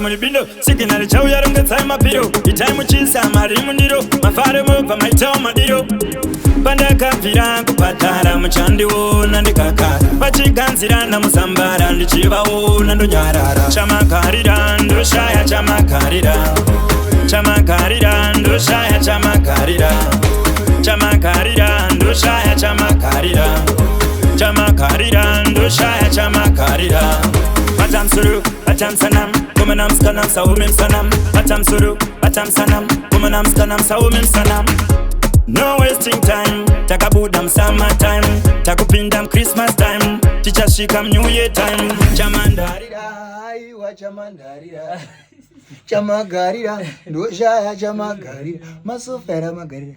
muri bino signal chau yaronga tsama piro itime chisa mari mundiro mafare mova maita madiro panda kafira kupatara muchandi wona ndikakara pachiganzira na musambara ndichivaona ndonyarara chamakarira ndoshaya chamakarira chamakarira ndoshaya chamakarira chamakarira ndoshaya chamakarira chamakarira ndoshaya chamakarira Atam suru, atam sanam, kumanam skanam, sawumim sanam. Atam suru, atam sanam, kumanam skanam, sawumim sanam. No wasting time, takabudam summertime, takupindam Christmas time, tichashikam New Year time. Chamandarira, aiwa chamandarira, chamagarira, ndoshaya chamagarira, masofera magarira.